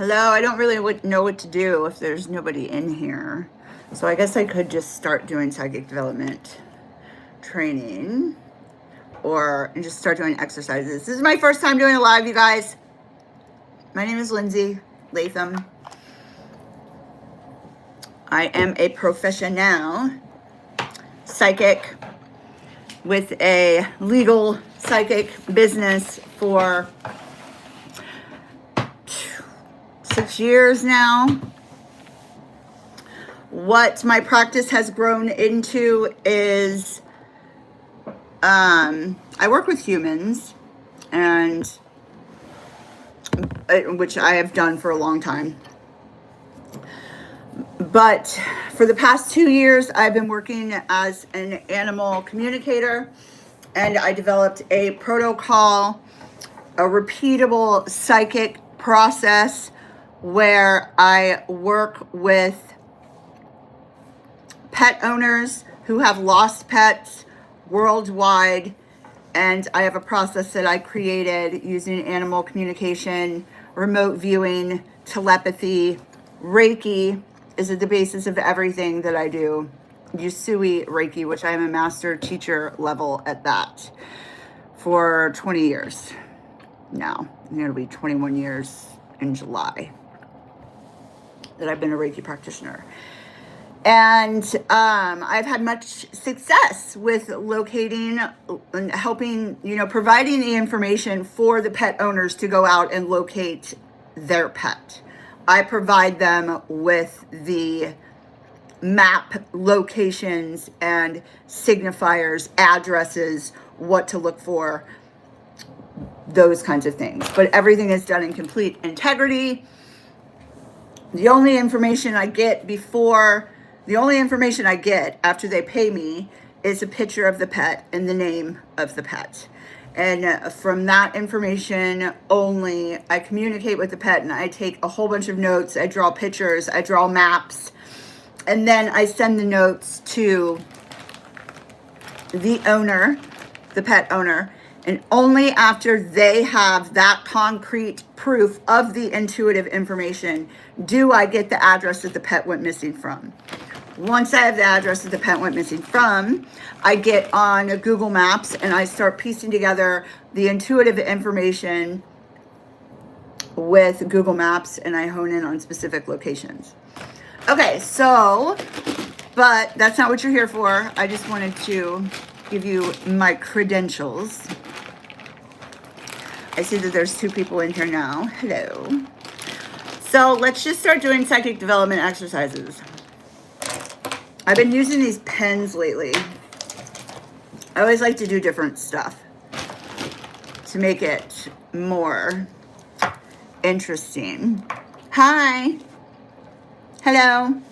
Hello, I don't really know what to do if there's nobody in here. So I guess I could just start doing psychic development training and just start doing exercises. This is my first time doing a live, you guys. My name is Lindsey Latham. I am a professional psychic with a legal psychic business for 6 years now. What my practice has grown into is I work with humans, and which I have done for a long time. But for the past 2 years, I've been working as an animal communicator, and I developed a protocol, a repeatable psychic process where I work with pet owners who have lost pets worldwide. And I have a process that I created using animal communication, remote viewing, telepathy. Reiki is at the basis of everything that I do. Usui Reiki, which I am a master teacher level at that for 20 years now. It'll be 21 years in July that I've been a Reiki practitioner. And I've had much success with locating and helping, providing the information for the pet owners to go out and locate their pet. I provide them with the map locations and signifiers, addresses, what to look for, those kinds of things. But everything is done in complete integrity. The only information I get after they pay me is a picture of the pet and the name of the pet. And from that information only, I communicate with the pet, and I take a whole bunch of notes. I draw pictures, I draw maps, and then I send the notes to the owner, the pet owner. And only after they have that concrete proof of the intuitive information do I get the address that the pet went missing from. Once I have the address that the pet went missing from, I get on Google Maps and I start piecing together the intuitive information with Google Maps, and I hone in on specific locations. Okay, but that's not what you're here for. I just wanted to give you my credentials. I see that there's 2 people in here now. Hello. So let's just start doing psychic development exercises. I've been using these pens lately. I always like to do different stuff to make it more interesting. Hi. Hello.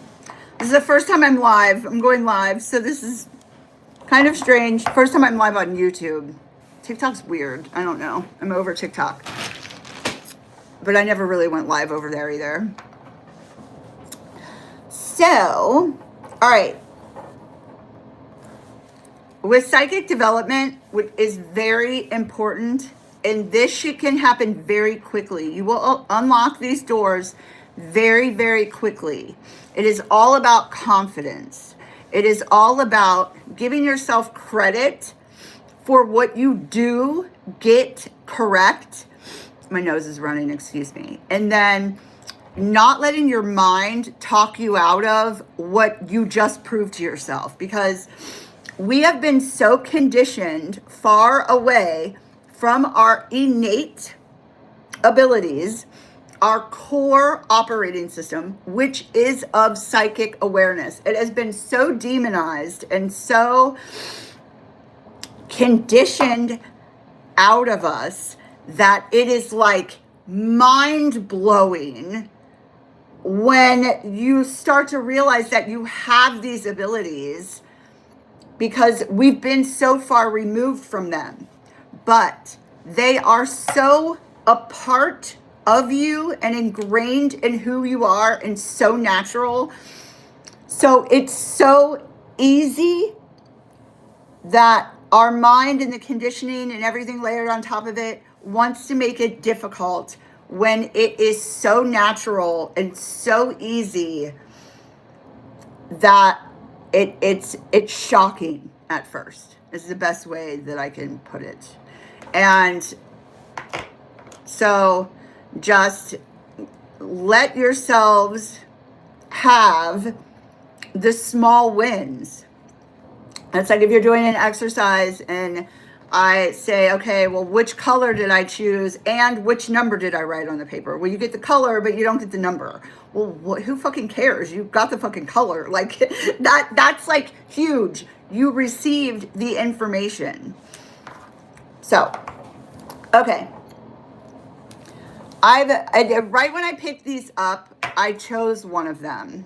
This is the first time I'm live. I'm going live, so this is kind of strange. First time I'm live on YouTube. TikTok's weird. I don't know. I'm over TikTok. But I never really went live over there either. So, all right. With psychic development, which is very important, and this shit can happen very quickly. You will unlock these doors very, very quickly. It is all about confidence. It is all about giving yourself credit for what you do get correct. My nose is running, excuse me. And then not letting your mind talk you out of what you just proved to yourself, because we have been so conditioned far away from our innate abilities, our core operating system, which is of psychic awareness. It has been so demonized and so conditioned out of us that it is like mind-blowing when you start to realize that you have these abilities, because we've been so far removed from them. But they are so a part of you and ingrained in who you are and so natural. So it's so easy that our mind and the conditioning and everything layered on top of it wants to make it difficult when it is so natural and so easy that it's shocking at first, is the best way that I can put it. And so just let yourselves have the small wins. It's like if you're doing an exercise and I say, okay, well, which color did I choose and which number did I write on the paper? Well, you get the color, but you don't get the number. Well, who fucking cares? You got the fucking color. Like that's like huge. You received the information. So, okay. Right when I picked these up, I chose one of them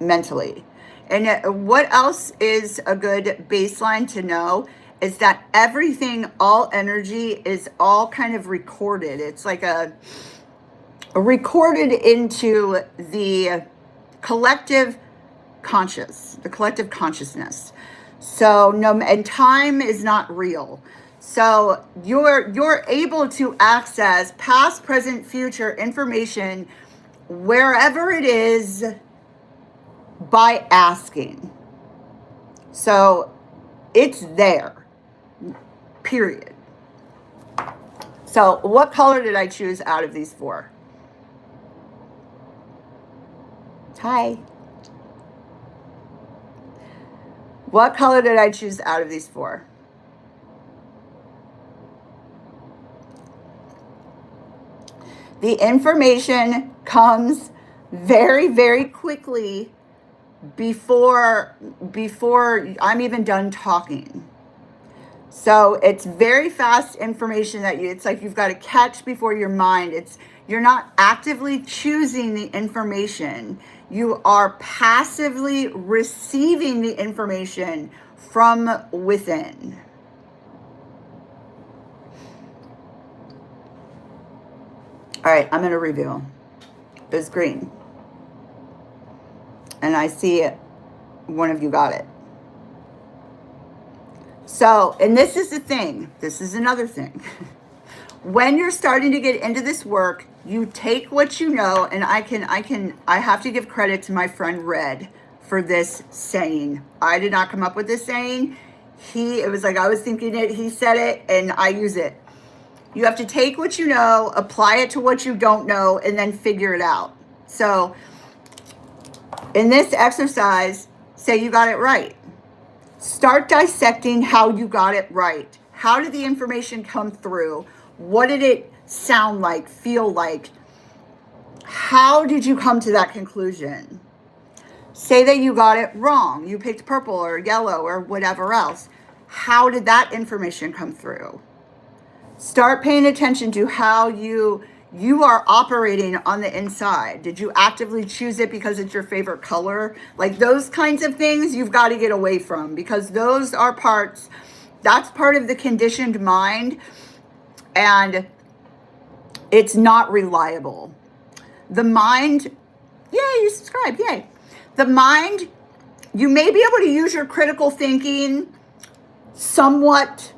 mentally. And what else is a good baseline to know is that everything, all energy is all kind of recorded. It's like a recorded into the collective consciousness. So and time is not real. So you're able to access past, present, future information wherever it is by asking. So it's there, period. So what color did I choose out of these four? Hi. What color did I choose out of these four? The information comes very, very quickly before I'm even done talking. So it's very fast information that it's like you've got to catch before your mind. You're not actively choosing the information. You are passively receiving the information from within. All right, I'm going to review. It's green. And I see one of you got it. So, and this is the thing. This is another thing. When you're starting to get into this work, you take what you know, and I have to give credit to my friend Red for this saying. I did not come up with this saying. It was like I was thinking it, he said it, and I use it. You have to take what you know, apply it to what you don't know, and then figure it out. So in this exercise, say you got it right. Start dissecting how you got it right. How did the information come through? What did it sound like, feel like? How did you come to that conclusion? Say that you got it wrong. You picked purple or yellow or whatever else. How did that information come through? Start paying attention to how you are operating on the inside. Did you actively choose it because it's your favorite color? Like those kinds of things you've got to get away from, because that's part of the conditioned mind, and it's not reliable. The mind, yay, you subscribe, yay. The mind, you may be able to use your critical thinking somewhat,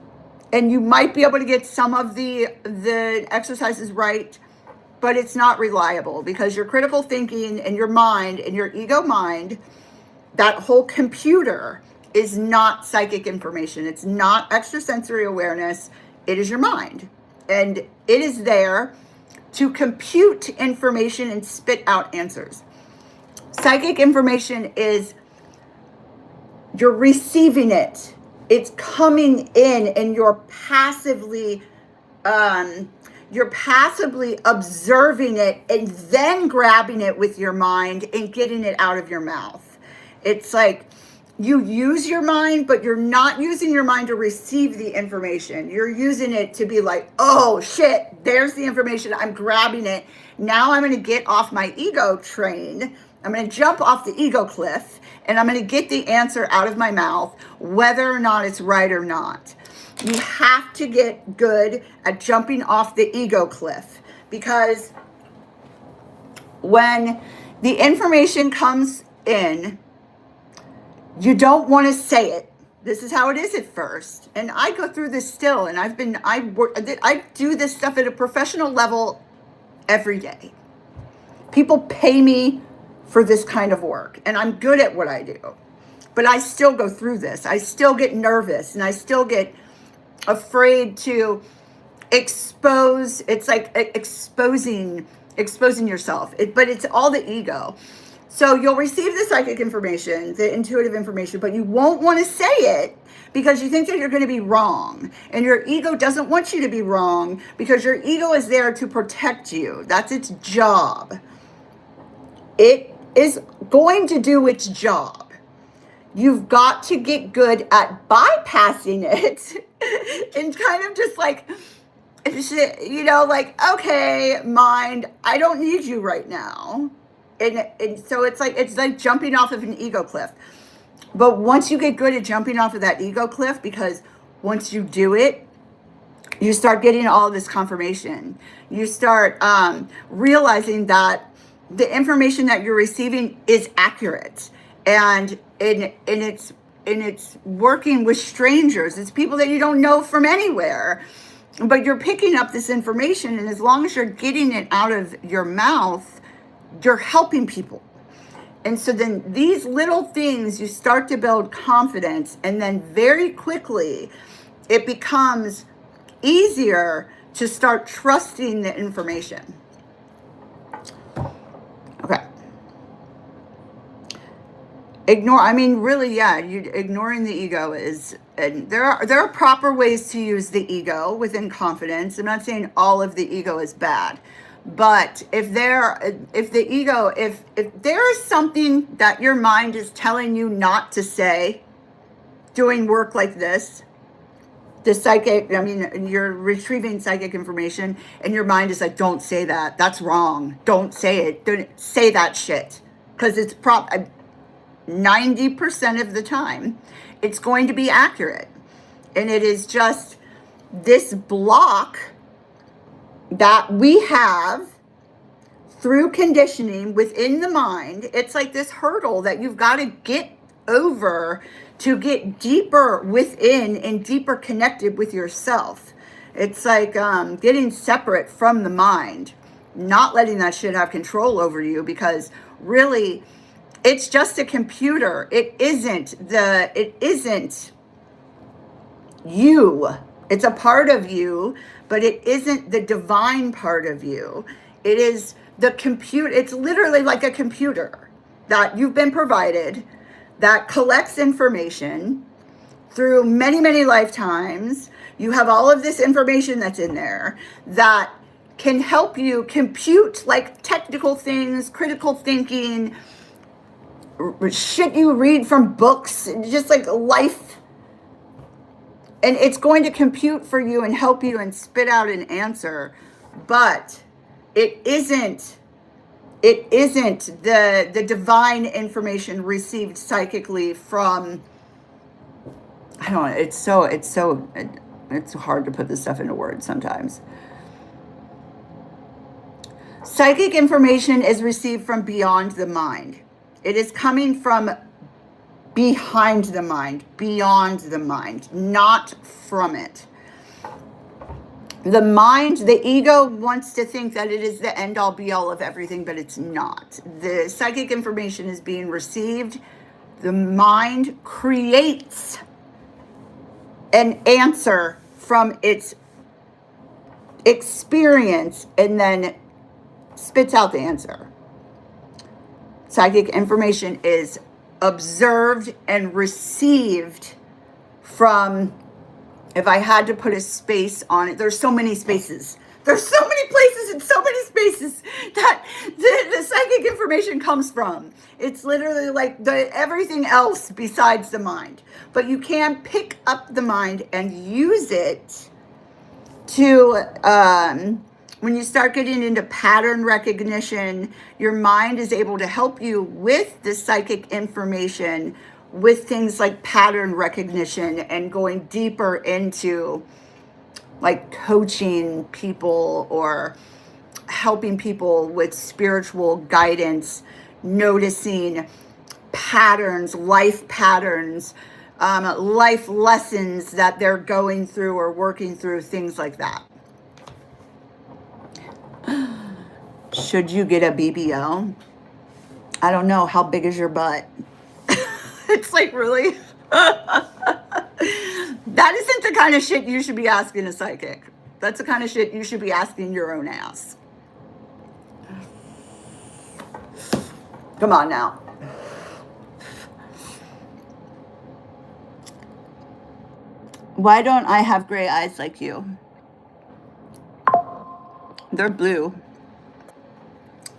and you might be able to get some of the exercises right, but it's not reliable, because your critical thinking and your mind and your ego mind, that whole computer is not psychic information. It's not extrasensory awareness. It is your mind. And it is there to compute information and spit out answers. Psychic information is you're receiving it. It's coming in, and you're passively observing it and then grabbing it with your mind and getting it out of your mouth. It's like you use your mind, but you're not using your mind to receive the information. You're using it to be like, oh shit, there's the information. I'm grabbing it. Now I'm going to get off my ego train. I'm going to jump off the ego cliff, and I'm going to get the answer out of my mouth, whether or not it's right or not. You have to get good at jumping off the ego cliff, because when the information comes in, you don't want to say it. This is how it is at first. And I go through this still. And I do this stuff at a professional level every day. People pay me for this kind of work, and I'm good at what I do. But I still go through this. I still get nervous, and I still get afraid to expose. It's like exposing yourself. But it's all the ego. So you'll receive the psychic information, the intuitive information, but you won't want to say it because you think that you're going to be wrong. And your ego doesn't want you to be wrong because your ego is there to protect you. That's its job. It is going to do its job. You've got to get good at bypassing it and kind of just like, like, okay, mind, I don't need you right now. And so it's like jumping off of an ego cliff. But once you get good at jumping off of that ego cliff, because once you do it, you start getting all this confirmation. You start realizing that the information that you're receiving is accurate, and it's working with strangers. It's people that you don't know from anywhere, but you're picking up this information, and as long as you're getting it out of your mouth, you're helping people. And so then these little things, you start to build confidence, and then very quickly it becomes easier to start trusting the information. Okay. Ignoring the ego is, and there are proper ways to use the ego within confidence. I'm not saying all of the ego is bad, but if there is something that your mind is telling you not to say, doing work like this, you're retrieving psychic information, and your mind is like, don't say that. That's wrong. Don't say it. Don't say that shit. Because it's 90% of the time, it's going to be accurate. And it is just this block that we have through conditioning within the mind. It's like this hurdle that you've got to get over to get deeper within and deeper connected with yourself. It's like getting separate from the mind, not letting that shit have control over you, because really it's just a computer. It isn't you. It's a part of you, but it isn't the divine part of you. It is the computer. It's literally like a computer that you've been provided that collects information through many, many lifetimes. You have all of this information that's in there that can help you compute like technical things, critical thinking, shit you read from books, just like life. And it's going to compute for you and help you and spit out an answer. But it isn't the divine information received psychically from, I don't know, it's hard to put this stuff into words sometimes. Psychic information is received from beyond the mind. It is coming from behind the mind, beyond the mind, not from it. The mind, the ego wants to think that it is the end all be all of everything, but it's not. The psychic information is being received. The mind creates an answer from its experience and then spits out the answer. Psychic information is observed and received from, if I had to put a space on it, there's so many spaces. There's so many places and so many spaces that the psychic information comes from. It's literally like everything else besides the mind. But you can pick up the mind and use it to, when you start getting into pattern recognition, your mind is able to help you with the psychic information with things like pattern recognition and going deeper into like coaching people or helping people with spiritual guidance, noticing patterns, life patterns, life lessons that they're going through or working through, things like that. Should you get a BBL? I don't know. How big is your butt? It's like, really? That isn't the kind of shit you should be asking a psychic. That's the kind of shit you should be asking your own ass. Come on now. Why don't I have gray eyes like you? They're blue.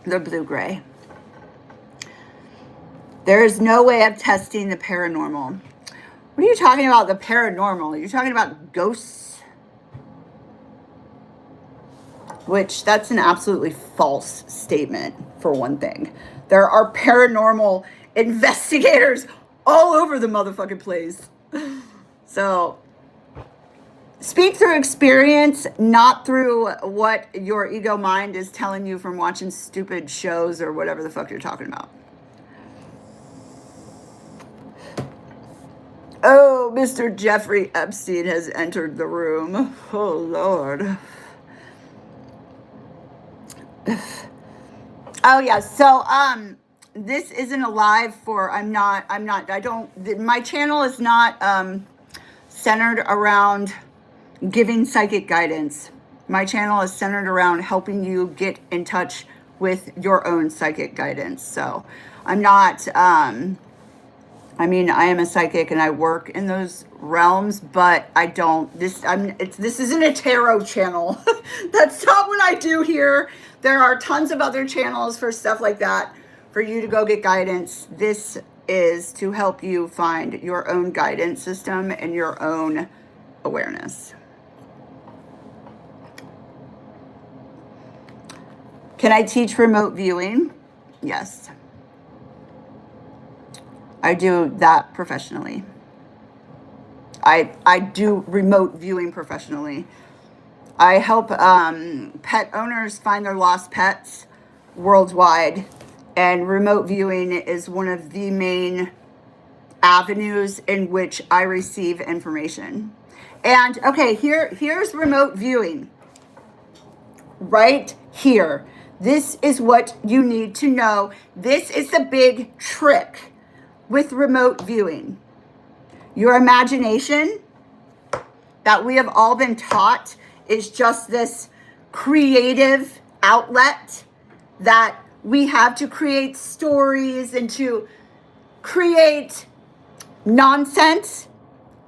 They're blue-gray. There is no way of testing the paranormal. What are you talking about, the paranormal? You're talking about ghosts? Which, that's an absolutely false statement, for one thing. There are paranormal investigators all over the motherfucking place. So, speak through experience, not through what your ego mind is telling you from watching stupid shows or whatever the fuck you're talking about. Oh, Mr. Jeffrey Epstein has entered the room. Oh, Lord. Oh, yeah. So, this isn't a live for, my channel is not, centered around giving psychic guidance. My channel is centered around helping you get in touch with your own psychic guidance. So, I'm not, I am a psychic and I work in those realms, but I don't, this isn't a tarot channel. That's not what I do here. There are tons of other channels for stuff like that, for you to go get guidance. This is to help you find your own guidance system and your own awareness. Can I teach remote viewing? Yes. I do that professionally. I do remote viewing professionally. I help pet owners find their lost pets worldwide, and remote viewing is one of the main avenues in which I receive information. And okay, here's remote viewing. Right here. This is what you need to know. This is the big trick with remote viewing. Your imagination that we have all been taught is just this creative outlet that we have to create stories and to create nonsense.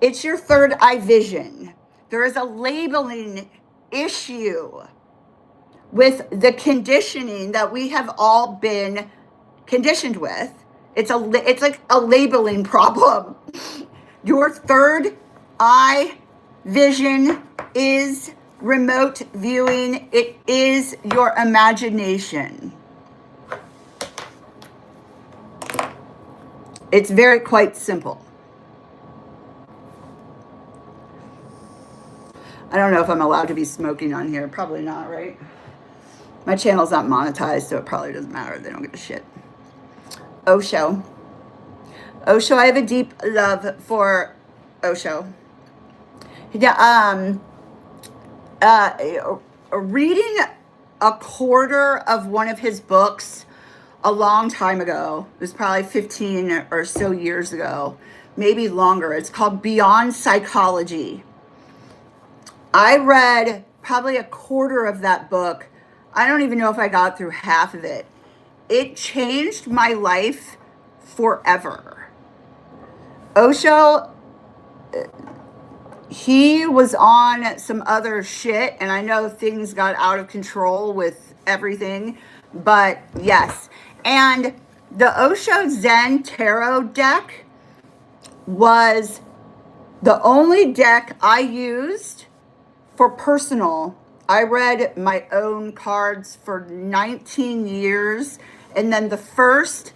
It's your third eye vision. There is a labeling issue with the conditioning that we have all been conditioned with. It's like a labeling problem. Your third eye vision is remote viewing. It is your imagination. It's very quite simple. I don't know if I'm allowed to be smoking on here. Probably not, right? My channel's not monetized, so it probably doesn't matter. They don't give a shit. Osho. Osho, I have a deep love for Osho. Yeah, reading a quarter of one of his books a long time ago, it was probably 15 or so years ago, maybe longer. It's called Beyond Psychology. I read probably a quarter of that book. I don't even know if I got through half of it. It changed my life forever. Osho, he was on some other shit, and I know things got out of control with everything, but yes. And the Osho Zen Tarot deck was the only deck I used for personal. I read my own cards for 19 years. And then the first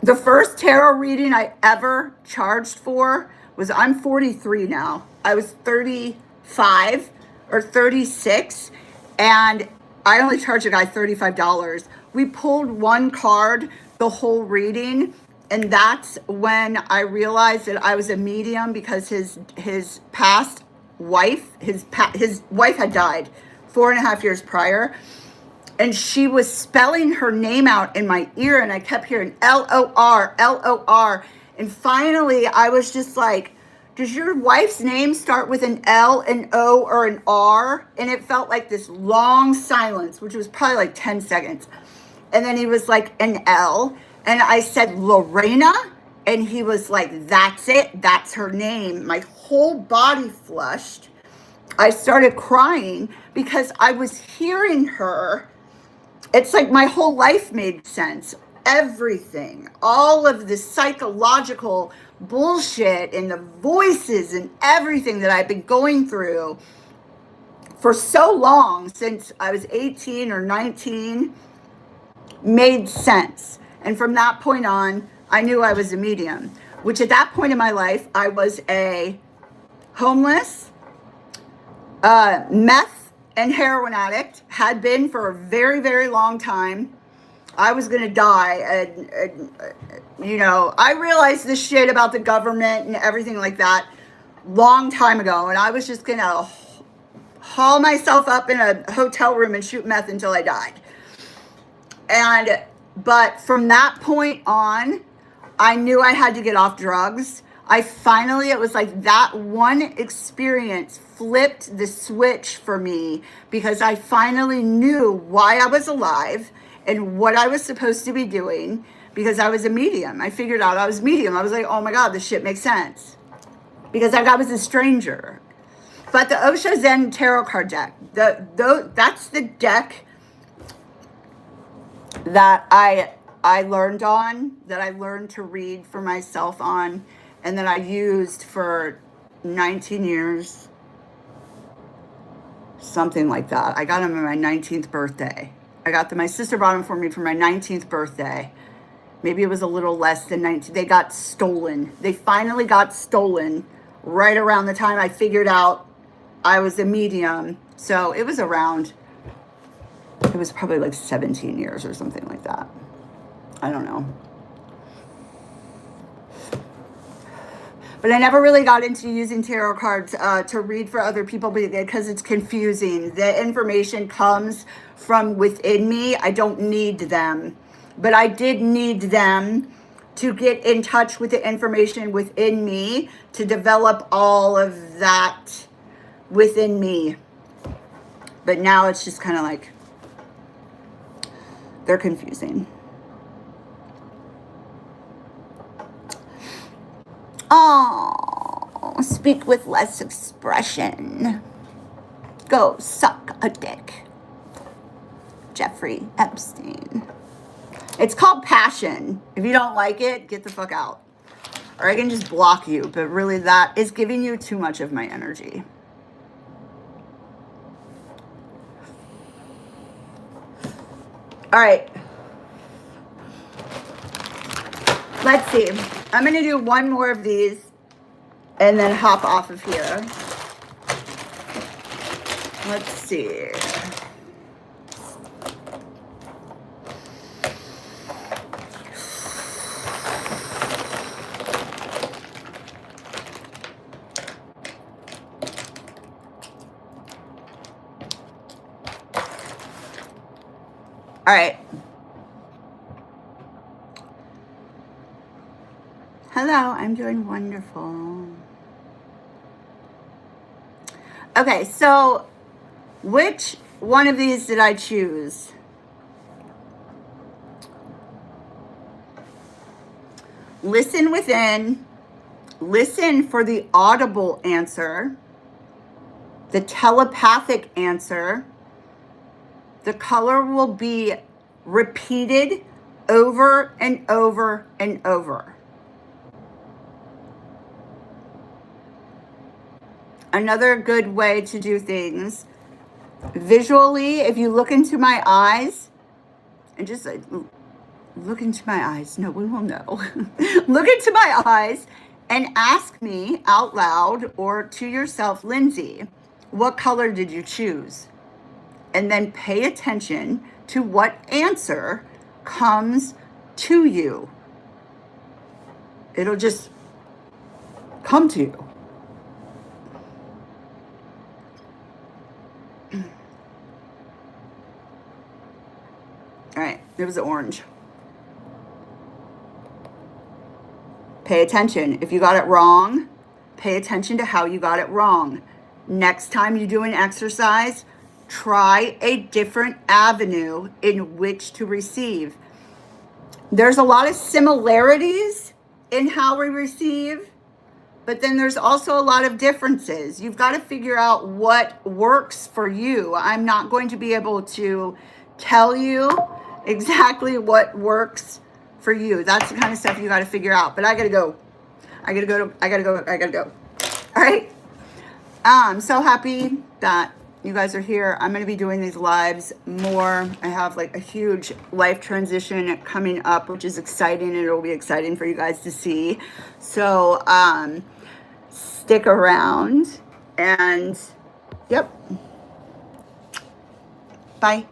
tarot reading I ever charged for was, I'm 43 now. I was 35 or 36, and I only charged a guy $35. We pulled one card the whole reading, And that's when I realized that I was a medium, because his past wife, his wife had died 4.5 years prior, and she was spelling her name out in my ear, and I kept hearing Lor, Lor. And finally I was just like, does your wife's name start with an L, an O, or an R? And it felt like this long silence, which was probably like 10 seconds. And then he was like, an L. And I said, Lorena. And he was like, that's it. That's her name. My whole body flushed. I started crying because I was hearing her. It's like my whole life made sense. Everything, all of the psychological bullshit and the voices and everything that I've been going through for so long, since I was 18 or 19, made sense. And from that point on, I knew I was a medium, which at that point in my life, I was a homeless, meth and heroin addict, had been for a very, very long time. I was going to die. And, you know, I realized this shit about the government and everything like that long time ago. And I was just going to haul myself up in a hotel room and shoot meth until I died. But from that point on, I knew I had to get off drugs. It was like that one experience flipped the switch for me, because I finally knew why I was alive and what I was supposed to be doing, because I was a medium. I figured out I was a medium. I was like, oh my God, this shit makes sense, because I was a stranger. But the Osho Zen Tarot card deck, that's the deck that I learned on, that I learned to read for myself on, and that I used for 19 years, something like that. I got them on my 19th birthday. My sister bought them for me for my 19th birthday. Maybe it was a little less than 19. They got stolen. They finally got stolen right around the time I figured out I was a medium. So it was probably like 17 years or something like that. I don't know. But I never really got into using tarot cards to read for other people, because it's confusing. The information comes from within me. I don't need them. But I did need them to get in touch with the information within me, to develop all of that within me. But now it's just kind of like, they're confusing. Oh, speak with less expression. Go suck a dick. Jeffrey Epstein. It's called passion. If you don't like it, get the fuck out. Or I can just block you. But really, that is giving you too much of my energy. All right. Let's see. I'm going to do one more of these and then hop off of here. Let's see. All right. Hello, I'm doing wonderful. Okay, so which one of these did I choose? Listen within. Listen for the audible answer, the telepathic answer. The color will be repeated over and over and over. Another good way to do things visually, if you look into my eyes and just look into my eyes. No one will know. Look into my eyes and ask me out loud or to yourself, Lindsey, what color did you choose? And then pay attention to what answer comes to you. It'll just come to you. All right, it was orange. Pay attention. If you got it wrong, pay attention to how you got it wrong. Next time you do an exercise, try a different avenue in which to receive. There's a lot of similarities in how we receive, but then there's also a lot of differences. You've got to figure out what works for you. I'm not going to be able to tell you exactly what works for you. That's the kind of stuff you got to figure out. But I gotta go. I gotta go. All right. I'm so happy that you guys are here. I'm going to be doing these lives more. I have like a huge life transition coming up, which is exciting, and it'll be exciting for you guys to see. So stick around, and yep. Bye.